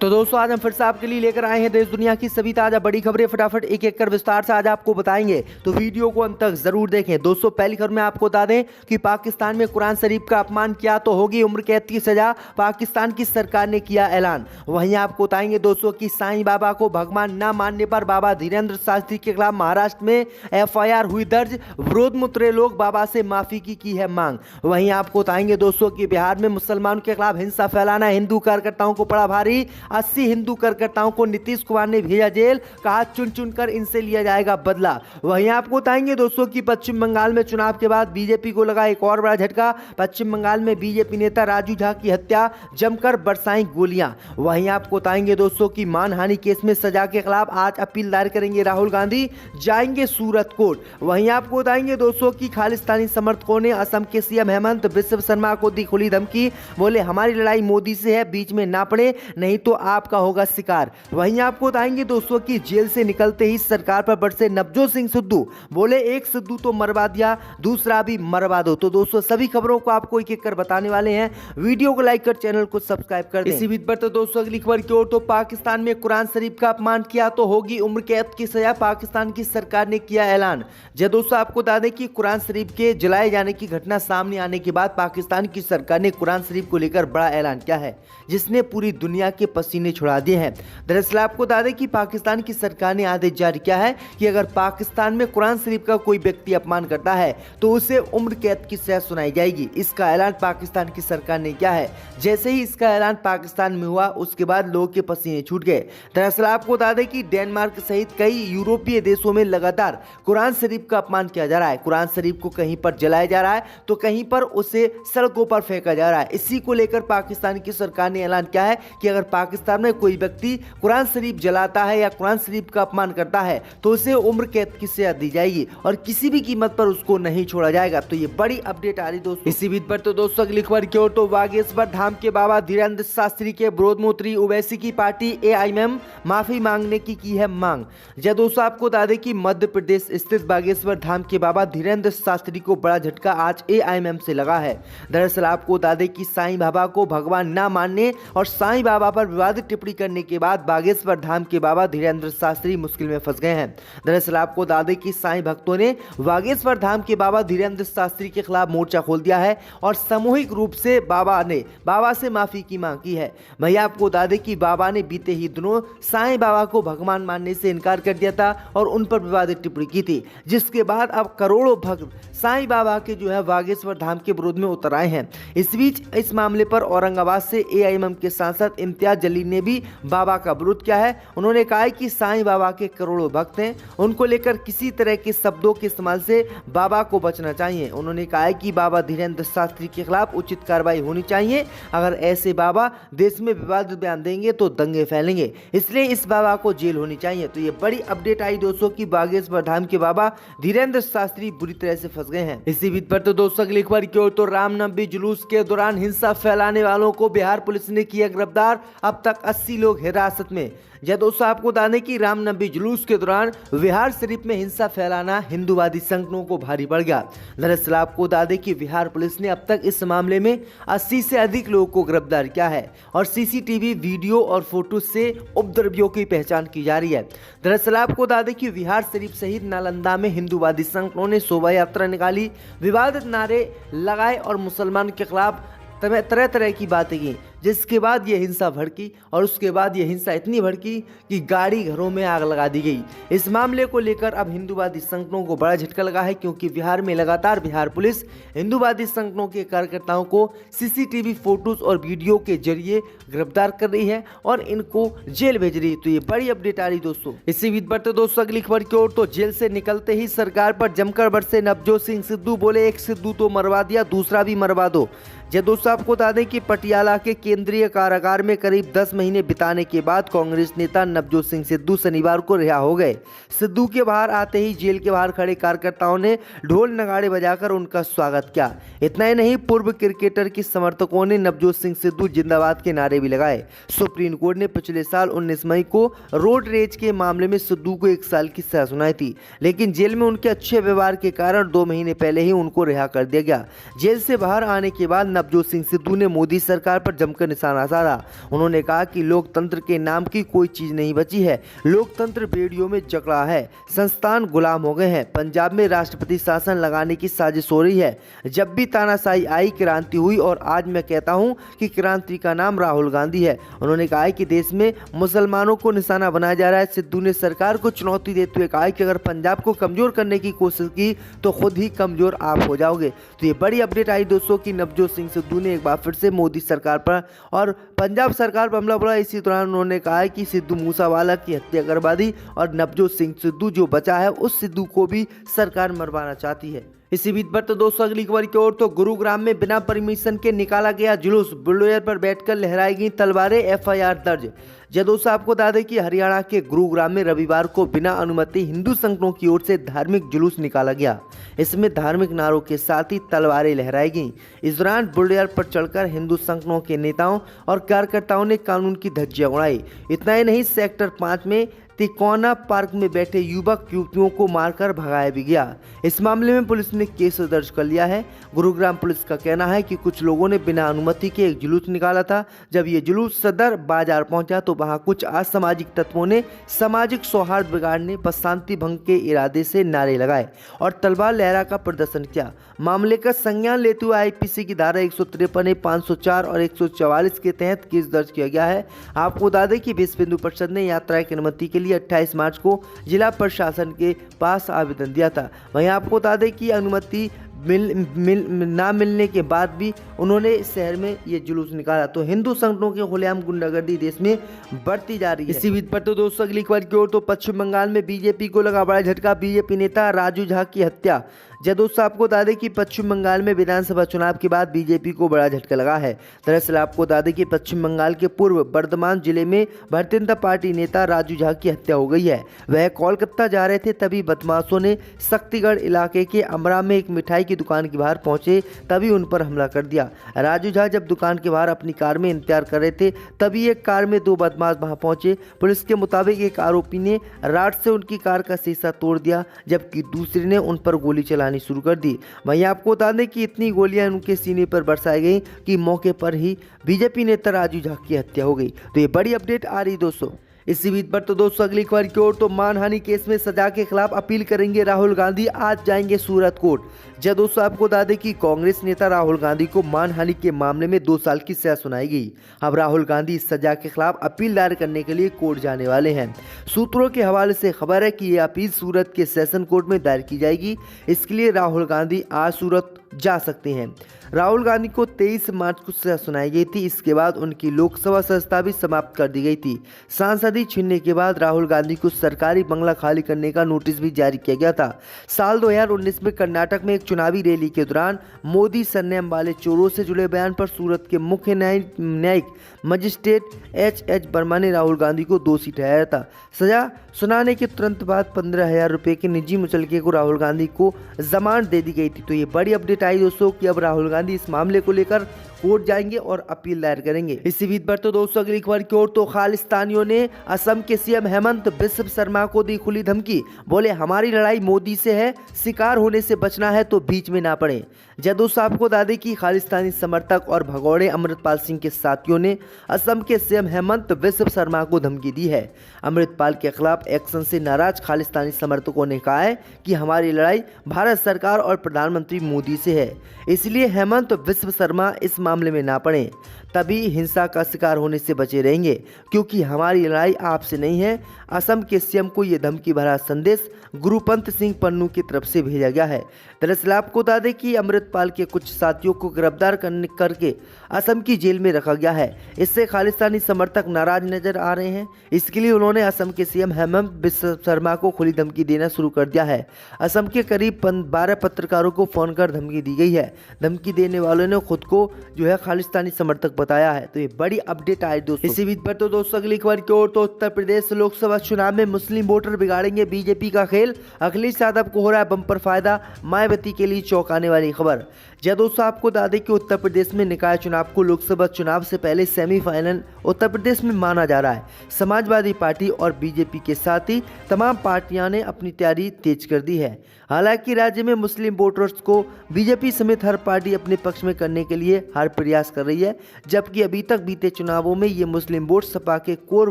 तो दोस्तों आज हम फिर से आपके लिए लेकर आए हैं देश दुनिया की सभी ताजा बड़ी खबरें। फटाफट एक एक कर विस्तार से आज आपको बताएंगे, तो वीडियो को अंत तक जरूर देखें। दोस्तों पहली खबर में आपको बता दें कि पाकिस्तान में कुरान शरीफ का अपमान किया तो होगी उम्र कैद की सजा, पाकिस्तान की सरकार ने किया ऐलान। वहीं आपको बताएंगे दोस्तों कि साईं बाबा को भगवान न मानने पर बाबा धीरेन्द्र शास्त्री के खिलाफ महाराष्ट्र में FIR हुई दर्ज, विरोध में उतरे लोग बाबा से माफी की है मांग। वहीं आपको बताएंगे दोस्तों कि बिहार में मुसलमानों के खिलाफ हिंसा फैलाना हिंदू कार्यकर्ताओं को पड़ा भारी, 80 हिंदू कार्यकर्ताओं को नीतीश कुमार ने भेजा जेल, कहा चुन चुन कर इनसे लिया जाएगा बदला। वहीं आपको बताएंगे दोस्तों कि पश्चिम बंगाल में चुनाव के बाद बीजेपी को लगा एक और बड़ा झटका, पश्चिम बंगाल में बीजेपी नेता राजू झा की हत्या, जमकर बरसाई गोलियां। वहीं आपको बताएंगे दोस्तों कि मानहानि केस में सजा के खिलाफ आज अपील दायर करेंगे राहुल गांधी, जाएंगे सूरत कोर्ट। वहीं आपको बताएंगे दोस्तों कि खालिस्तानी समर्थकों ने असम के CM हेमंत बिस्व शर्मा को दी खुली धमकी, बोले हमारी लड़ाई मोदी से है, बीच में ना पड़े नहीं तो आपका होगा शिकार। वहीं आपको बताएंगे दोस्तों कि जेल से निकलते ही सरकार पर बरसे नवजोत सिंह सिद्धू, बोले एक सिद्धू तो मरवा दिया, दूसरा भी मरवा दो। तो दोस्तों सभी खबरों को आपको एक एक कर बताने वाले हैं, वीडियो को लाइक कर चैनल को सब्सक्राइब कर दें। इसी बीच पर तो दोस्तों अगली खबर की ओर, तो पाकिस्तान में कुरान शरीफ का अपमान किया तो होगी उम्र कैद की सजा, पाकिस्तान की सरकार ने किया ऐलान। जब दोस्तों आपको बता दें कि कुरान शरीफ के जलाए जाने की घटना सामने आने के बाद पाकिस्तान की सरकार ने कुरान शरीफ को लेकर बड़ा ऐलान किया है, जिसने पूरी दुनिया के पसीने छुड़ा दिए हैं। दरअसल आपको बता दें कि पाकिस्तान की सरकार ने आदेश जारी किया है कि अगर पाकिस्तान में कुरान शरीफ का कोई व्यक्ति अपमान करता है तो उसे उम्र कैद की सजा सुनाई जाएगी। इसका ऐलान पाकिस्तान की सरकार ने किया है। जैसे ही इसका ऐलान पाकिस्तान में हुआ उसके बाद लोगों के पसीने छूट गए। दरअसल आपको बता दें कि डेनमार्क सहित कई यूरोपीय देशों में लगातार कुरान शरीफ का अपमान किया जा रहा है। कुरान शरीफ को कहीं पर जलाया जा रहा है तो कहीं पर उसे सड़कों पर फेंका जा रहा है। इसी को लेकर पाकिस्तान की सरकार ने ऐलान किया है कि अगर पाकिस्तान में कोई व्यक्ति कुरान शरीफ जलाता है या कुरान शरीफ का अपमान करता है तो उसे उम्र कैद की सजा दी जाएगी और किसी भी कीमत पर उसको नहीं छोड़ा जाएगा। तो ये बड़ी अपडेट आ रही दोस्तों। इसी बीच पर तो दोस्तों अगली खबर की ओर, तो बागेश्वर धाम के बाबा धीरेन्द्र शास्त्री के विरोध में उतरी ओवैसी की पार्टी AIM माफी मांगने की है मांग। जब दोस्तों आपको बता दें कि मध्य प्रदेश स्थित बागेश्वर धाम के बाबा धीरेन्द्र शास्त्री को बड़ा झटका आज AIM से लगा है। दरअसल आपको बता दें कि साईं बाबा को भगवान न मानने और साईं बाबा पर विवादित टिप्पणी करने के बाद बागेश्वर धाम के बाबा धीरेन्द्र शास्त्री मुश्किल में फंस गए हैं। दरअसल आपको बता दें कि साईं भक्तों ने बागेश्वर धाम के बाबा धीरेन्द्र शास्त्री के खिलाफ मोर्चा खोल दिया है और सामूहिक रूप से बाबा से माफी की मांग की है। वहीं आपको बता दें कि बाबा ने बीते ही दिनों साईं बाबा को भगवान मानने से इनकार कर दिया था और उन पर विवादित टिप्पणी की थी, जिसके बाद अब करोड़ों भक्त साईं बाबा के बागेश्वर धाम के विरोध में उतर आए हैं। इस बीच इस मामले पर औरंगाबाद से AIM के सांसद इम्तियाज जलील ने भी बाबा का विरोध किया है। उन्होंने कहा है कि साईं बाबा के करोड़ों भक्त हैं, उनको लेकर किसी तरह के शब्दों के इस्तेमाल से बाबा को बचना चाहिए। उन्होंने कहा है कि बाबा धीरेन्द्र शास्त्री के खिलाफ उचित कार्रवाई होनी चाहिए। अगर ऐसे बाबा देश में विवादित बयान देंगे तो दंगे फैलेंगे, इसलिए इस बाबा को जेल होनी चाहिए। तो ये बड़ी अपडेट आई दोस्तों कि बागेश्वर धाम के बाबा धीरेन्द्र शास्त्री बुरी तरह से फंस गए हैं। इसी बीच पर तो दोस्तों अगली खबर की ओर, तो रामनवमी जुलूस के दौरान हिंसा फैलाने वालों को बिहार पुलिस ने किया गिरफ्तार, अब तक 80 लोग हिरासत में। जब दोस्तों आपको बता दें कि रामनवमी जुलूस के दौरान बिहार शरीफ में हिंसा फैलाना हिंदूवादी संगठनों को भारी पड़ गया। दरअसल आपको बता दें कि बिहार पुलिस ने अब तक इस मामले में 80 से अधिक लोगों को गिरफ्तार किया है और CCTV वीडियो और फोटो से उपद्रवियों की पहचान की जा रही है। दरअसल आपको बता दें कि बिहार शरीफ सहित नालंदा में हिंदूवादी संगठनों ने शोभा यात्रा निकाली, विवादित नारे लगाए और मुसलमान के खिलाफ तरह तरह की बातें की, जिसके बाद ये हिंसा भड़की और उसके बाद ये हिंसा इतनी भड़की कि गाड़ी घरों में आग लगा दी गई। इस मामले को लेकर अब हिंदूवादी संगठनों को बड़ा झटका लगा है, क्योंकि बिहार में लगातार बिहार पुलिस हिंदूवादी संगठनों के कार्यकर्ताओं को CCTV फोटोज और वीडियो के जरिए गिरफ्तार कर रही है और इनको जेल भेज रही है। तो ये बड़ी अपडेट आ रही दोस्तों। इसी बीच पर तो दोस्तों अगली खबर की ओर, तो जेल से निकलते ही सरकार पर जमकर बरसे नवजोत सिंह सिद्धू, बोले एक सिद्धू तो मरवा दिया, दूसरा भी मरवा दो। जब दोस्तों आपको बता दें कि पटियाला के केंद्रीय कारागार में करीब 10 महीने बिताने के बाद कांग्रेस नेता नवजोत सिंह सिद्धू शनिवार को रिहा हो गए। सिद्धू के बाहर आते ही जेल के बाहर खड़े कार्यकर्ताओं ने ढोल नगाड़े बजाकर उनका स्वागत किया। इतना ही नहीं, पूर्व क्रिकेटर के समर्थकों ने नवजोत सिंह सिद्धू जिंदाबाद के नारे भी लगाए। सुप्रीम कोर्ट ने पिछले साल 19 मई को रोड रेज के मामले में सिद्धू को 1 साल की सजा सुनाई थी, लेकिन जेल में उनके अच्छे व्यवहार के कारण 2 महीने पहले ही उनको रिहा कर दिया गया। जेल से बाहर आने के बाद नवजोत सिंह सिद्धू ने मोदी सरकार पर जमकर जमकर निशाना साधा। उन्होंने कहा कि लोकतंत्र के नाम की कोई चीज नहीं बची है, लोकतंत्र बेड़ियों में जकड़ा है, संस्थान गुलाम हो गए हैं, पंजाब में राष्ट्रपति शासन लगाने की साजिश हो रही है। जब भी तानाशाही आई क्रांति हुई और आज मैं कहता हूं कि क्रांति का नाम राहुल गांधी है। उन्होंने कहा है कि देश में मुसलमानों को निशाना बनाया जा रहा है। सिद्धू ने सरकार को चुनौती देते हुए कहा कि अगर पंजाब को कमजोर करने की कोशिश की तो खुद ही कमजोर आप हो जाओगे। तो ये बड़ी अपडेट आई दोस्तों कि नवजोत सिंह सिद्धू ने एक बार फिर से मोदी सरकार पर और पंजाब सरकार पर हमला बोला। इसी दौरान उन्होंने कहा है कि सिद्धू मूसावाला की हत्या करवा दी और नवजोत सिंह सिद्धू जो बचा है उस सिद्धू को भी सरकार मरवाना चाहती है। इसी बीच पर तो दोस्तों अगली खबर की ओर तो गुरुग्राम में बिना परमिशन के निकाला गया जुलूस, बुलडोजर पर बैठकर लहराई गई तलवारें, एफआईआर दर्ज। दोस्तों आपको बता दें कि हरियाणा के गुरुग्राम में रविवार को बिना अनुमति हिंदू संगठनों की ओर से धार्मिक जुलूस निकाला गया। इसमें धार्मिक नारों के साथ ही तलवारें लहराई गईं। इस दौरान बुलडोजर पर चढ़कर हिंदू संगठनों के नेताओं और कार्यकर्ताओं ने कानून की धज्जियां उड़ाई। इतना ही नहीं, सेक्टर 5 में तिकोना पार्क में बैठे युवक युवतियों को मारकर भगाया भी गया। इस मामले में पुलिस ने केस दर्ज कर लिया है। गुरुग्राम पुलिस का कहना है कि कुछ लोगों ने बिना अनुमति के एक जुलूस निकाला था। जब ये जुलूस सदर बाजार पहुंचा तो वहां कुछ असामाजिक तत्वों ने सामाजिक सौहार्द बिगाड़ने व शांति भंग के इरादे से नारे लगाए और तलवार लहरा का प्रदर्शन किया। मामले का संज्ञान लेते हुए आईपीसी की धारा 153, 504 और 144 के तहत केस दर्ज किया गया है। आपको बता दें कि विश्व हिंदू परिषद ने यात्रा की अनुमति के लिए 28 मार्च को जिला प्रशासन के पास आवेदन दिया था। वहीं आपको बता दें कि अनुमति ना मिलने के बाद भी उन्होंने शहर में ये जुलूस निकाला। तो हिंदू संगठनों की खुलेआम गुंडागर्दी देश में बढ़ती जा रही है। इसी बीच पर तो दोस्तों अगली खबर की ओर तो पश्चिम बंगाल में बीजेपी को लगा बड़ा झटका, बीजेपी नेता राजू झा की हत्या। दोस्तों आपको बता दें कि पश्चिम बंगाल में विधानसभा चुनाव के बाद बीजेपी को बड़ा झटका लगा है। दरअसल आपको बता दें कि पश्चिम बंगाल के पूर्व बर्धमान जिले में भारतीय जनता पार्टी नेता राजू झा की हत्या हो गई है। वह कोलकाता जा रहे थे, तभी बदमाशों ने शक्तिगढ़ इलाके के अमरा में एक मिठाई की दुकान के बाहर पहुंचे, तभी उन पर हमला कर दिया। राजू झा जब दुकान के बाहर अपनी कार में इंतजार कर रहे थे, तभी एक कार में 2 बदमाश वहां पहुंचे। पुलिस के मुताबिक एक आरोपी ने राड से उनकी कार का शीशा तोड़ दिया, जबकि दूसरे ने उन पर गोली चलानी शुरू कर दी। वहीं आपको बता दें कि इतनी गोलियां उनके सीने पर बरसाई गई कि मौके पर ही बीजेपी नेता राजू झा की हत्या हो गई। तो ये बड़ी अपडेट आ रही दोस्तों। इसी बीच पर तो दोस्तों अगली खबर की ओर तो मानहानि केस में सजा के खिलाफ अपील करेंगे राहुल गांधी, आज जाएंगे सूरत कोर्ट। दोस्तों आपको बता दें कि कांग्रेस नेता राहुल गांधी को मानहानि के मामले में 2 साल की सजा सुनाई गई। अब राहुल गांधी इस सजा के खिलाफ अपील दायर करने के लिए कोर्ट जाने वाले हैं। सूत्रों के हवाले से खबर है कि ये अपील सूरत के सेशन कोर्ट में दायर की जाएगी। इसके लिए राहुल गांधी आज सूरत जा सकते हैं। राहुल गांधी को 23 मार्च को सजा सुनाई गई थी। इसके बाद उनकी लोकसभा सदस्यता भी समाप्त कर दी गई थी। सांसदी छीनने के बाद राहुल गांधी को सरकारी बंगला खाली करने का नोटिस भी जारी किया गया था। साल 2019 में कर्नाटक में एक चुनावी रैली के दौरान मोदी सरनेम वाले चोरों से जुड़े बयान पर सूरत के मुख्य न्यायिक मजिस्ट्रेट एच वर्मा ने राहुल गांधी को दोषी ठहराया था। सजा सुनाने के तुरंत बाद 15,000 रुपए के निजी मुचलके को राहुल गांधी को जमानत दे दी गई थी। तो ये बड़ी अपडेट आई दोस्तों कि अब राहुल गांधी इस मामले को लेकर कोर्ट जाएंगे और अपील दायर करेंगे। इसी बीच पर तो दोस्तों अगली खबर की ओर तो खालिस्तानियों ने असम के सीएम हेमंत बिस्व शर्मा को दी खुली धमकी। बोले हमारी लड़ाई मोदी से है, शिकार होने से बचना है तो बीच में ना पड़े। दोस्तों आपको बता दें कि खालिस्तानी समर्थक और भगौड़े अमृतपाल सिंह के साथियों ने असम के सीएम हेमंत बिस्व शर्मा को धमकी दी है। अमृतपाल के खिलाफ एक्शन से नाराज खालिस्तानी समर्थकों ने कहा है कि हमारी लड़ाई भारत सरकार और प्रधानमंत्री मोदी से है, इसलिए हेमंत बिस्व शर्मा इस मामले में ना पड़े, तभी हिंसा का शिकार होने से बचे रहेंगे, क्योंकि हमारी लड़ाई आपसे नहीं है। असम के सीएम को यह धमकी भरा संदेश गुरुपंत सिंह पन्नू की तरफ से भेजा गया है। दरअसल आपको बता दें कि अमृतपाल के कुछ साथियों को गिरफ्तार करके असम की जेल में रखा गया है। इससे खालिस्तानी समर्थक नाराज नजर आ रहे हैं। इसके लिए उन्होंने असम के सीएम हेमंत बिस्व शर्मा को खुली धमकी देना शुरू कर दिया है। असम के करीब 12 पत्रकारों को फोन कर धमकी दी गई है। धमकी देने वालों ने खुद को खालिस्तानी समर्थक बताया है। तो ये बड़ी अपडेट आई दोस्तों। इसी बीच पर तो दोस्तों अगली खबर की ओर तो उत्तर प्रदेश लोकसभा चुनाव में मुस्लिम वोटर बिगाड़ेंगे बीजेपी का खेल, अखिलेश यादव को हो रहा है बम्पर फायदा, मायावती के लिए चौंकाने वाली खबर। दोस्तों आपको बता दें कि उत्तर प्रदेश में निकाय चुनाव को लोकसभा चुनाव से पहले सेमीफाइनल उत्तर प्रदेश में माना जा रहा है। समाजवादी पार्टी और बीजेपी के साथ ही तमाम पार्टियां ने अपनी तैयारी तेज कर दी है। हालांकि राज्य में मुस्लिम वोटर्स को बीजेपी समेत हर पार्टी अपने पक्ष में करने के लिए हर प्रयास कर रही है। जबकि अभी तक बीते चुनावों में ये मुस्लिम वोट सपा के कोर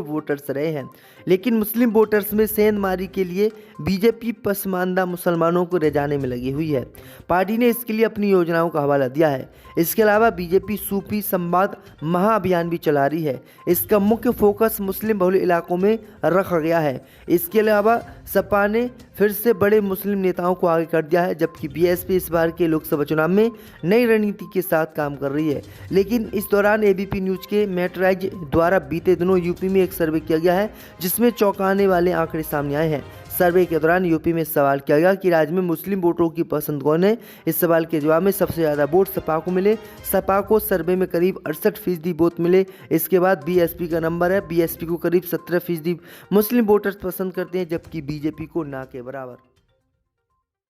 वोटर्स रहे हैं। लेकिन मुस्लिम वोटर्स में सेंधमारी के लिए बीजेपी पसमानदा मुसलमानों को रिझाने में लगी हुई है। पार्टी ने इसके लिए अपनी योजनाओं का हवाला दिया है। इसके अलावा बीजेपी सूफी संवाद महाअभियान भी चला रही है। इसका मुख्य फोकस मुस्लिम बहुल इलाकों में रखा गया है। इसके अलावा सपा ने फिर से बड़े मुस्लिम नेताओं को आगे कर दिया है, जबकि बीएसपी इस बार के लोकसभा चुनाव में नई रणनीति के साथ काम कर रही है। लेकिन इस दौरान एबीपी न्यूज के मैटराइज द्वारा बीते दिनों यूपी में एक सर्वे किया गया है, जिसमें चौंकाने वाले आंकड़े सामने आए हैं। सर्वे के दौरान यूपी में सवाल किया गया कि राज्य में मुस्लिम वोटरों की पसंद कौन है। इस सवाल के जवाब में सबसे ज़्यादा वोट सपा को मिले। सपा को सर्वे में करीब 68% वोट मिले। इसके बाद बीएसपी का नंबर है। बीएसपी को करीब 17% मुस्लिम वोटर्स पसंद करते हैं, जबकि बीजेपी को ना के बराबर।